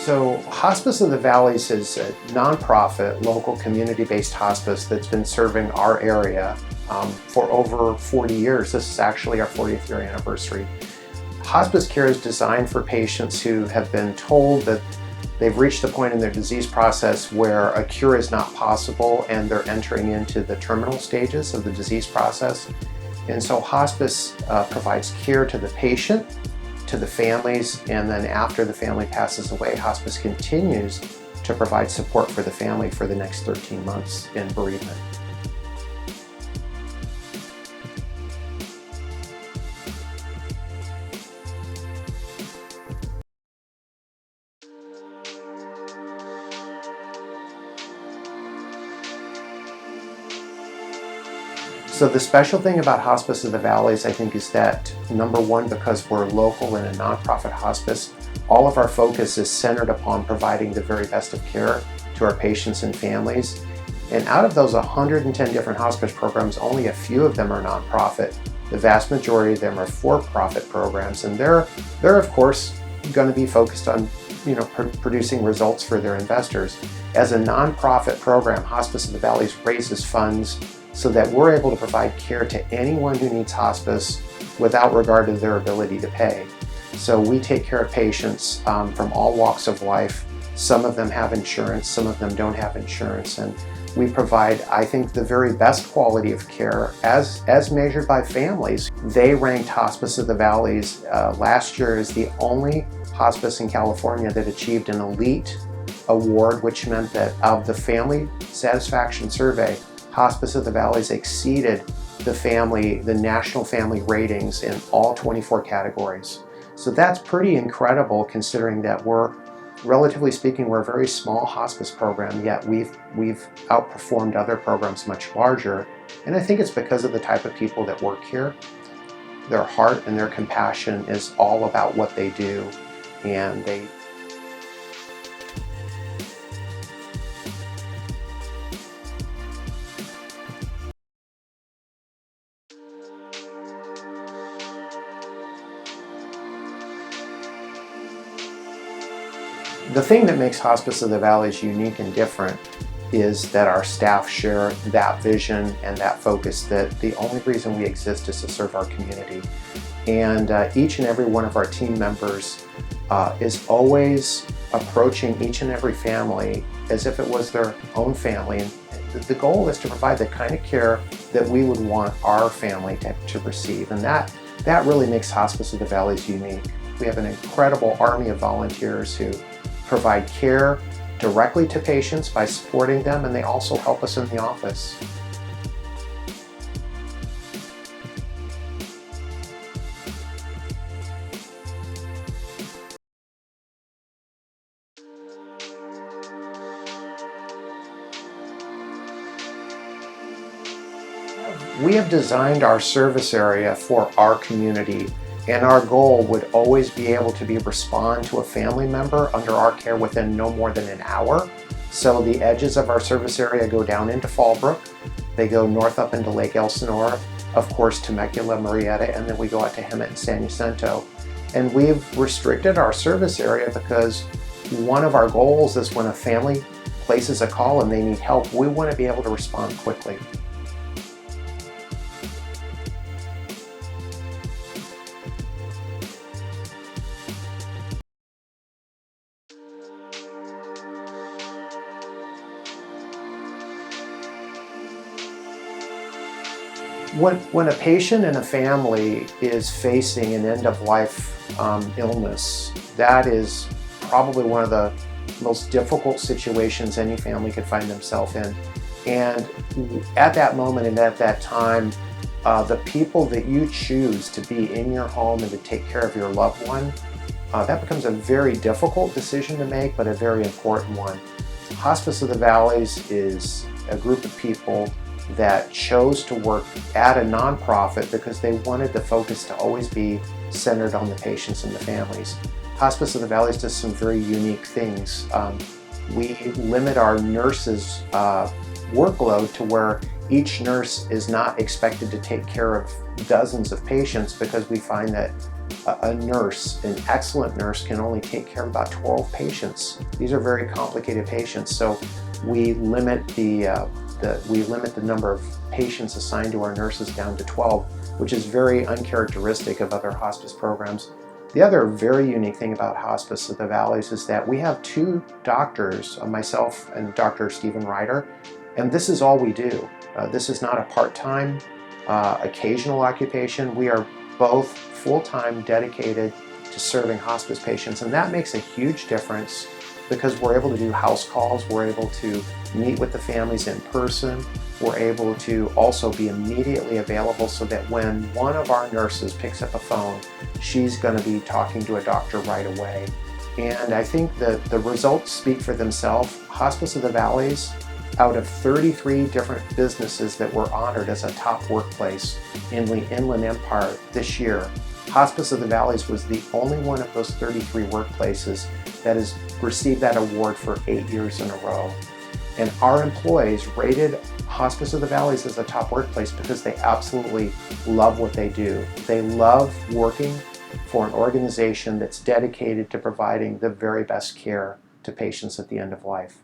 So Hospice of the Valleys is a nonprofit, local community-based hospice that's been serving our area for over 40 years. This is actually our 40th year anniversary. Hospice care is designed for patients who have been told that they've reached the point in their disease process where a cure is not possible and they're entering into the terminal stages of the disease process. And so hospice provides care to the patient, to the families, and then after the family passes away, hospice continues to provide support for the family for the next 13 months in bereavement. So the special thing about Hospice of the Valleys, I think, is that number one, because we're local and a nonprofit hospice, all of our focus is centered upon providing the very best of care to our patients and families. And out of those 110 different hospice programs, only a few of them are nonprofit. The vast majority of them are for-profit programs, and they're of course going to be focused on producing results for their investors. As a nonprofit program, Hospice of the Valleys raises funds so that we're able to provide care to anyone who needs hospice without regard to their ability to pay. So we take care of patients from all walks of life. Some of them have insurance, some of them don't have insurance, and we provide, I think, the very best quality of care as measured by families. They ranked Hospice of the Valleys last year as the only hospice in California that achieved an elite award, which meant that of the family satisfaction survey, Hospice of the Valleys exceeded the national family ratings in all 24 categories. So that's pretty incredible, considering that relatively speaking, we're a very small hospice program, yet we've outperformed other programs much larger. And I think it's because of the type of people that work here. Their heart and their compassion is all about what they do, and the thing that makes Hospice of the Valleys unique and different is that our staff share that vision and that focus, that the only reason we exist is to serve our community. And each and every one of our team members is always approaching each and every family as if it was their own family. And the goal is to provide the kind of care that we would want our family to receive. And that really makes Hospice of the Valleys unique. We have an incredible army of volunteers who provide care directly to patients by supporting them, and they also help us in the office. We have designed our service area for our community, and our goal would always be able to respond to a family member under our care within no more than an hour. So the edges of our service area go down into Fallbrook, they go north up into Lake Elsinore, of course Temecula, Murrieta, and then we go out to Hemet and San Jacinto. And we've restricted our service area because one of our goals is when a family places a call and they need help, we want to be able to respond quickly. When a patient and a family is facing an end-of-life illness, that is probably one of the most difficult situations any family could find themselves in. And at that moment and at that time, the people that you choose to be in your home and to take care of your loved one, that becomes a very difficult decision to make, but a very important one. Hospice of the Valleys is a group of people that chose to work at a nonprofit because they wanted the focus to always be centered on the patients and the families. Hospice of the Valleys does some very unique things. We limit our nurses' workload to where each nurse is not expected to take care of dozens of patients, because we find that A nurse, an excellent nurse, can only take care of about 12 patients. These are very complicated patients, so we limit the number of patients assigned to our nurses down to 12, which is very uncharacteristic of other hospice programs. The other very unique thing about Hospice of the Valleys is that we have two doctors, myself and Dr. Stephen Ryder, and this is all we do. This is not a part-time, occasional occupation. We are both full-time dedicated to serving hospice patients, and that makes a huge difference because we're able to do house calls, we're able to meet with the families in person, we're able to also be immediately available so that when one of our nurses picks up a phone, she's going to be talking to a doctor right away. And I think that the results speak for themselves. Hospice of the Valleys, out of 33 different businesses that were honored as a top workplace in the Inland Empire this year, Hospice of the Valleys was the only one of those 33 workplaces that has received that award for 8 years in a row. And our employees rated Hospice of the Valleys as a top workplace because they absolutely love what they do. They love working for an organization that's dedicated to providing the very best care to patients at the end of life.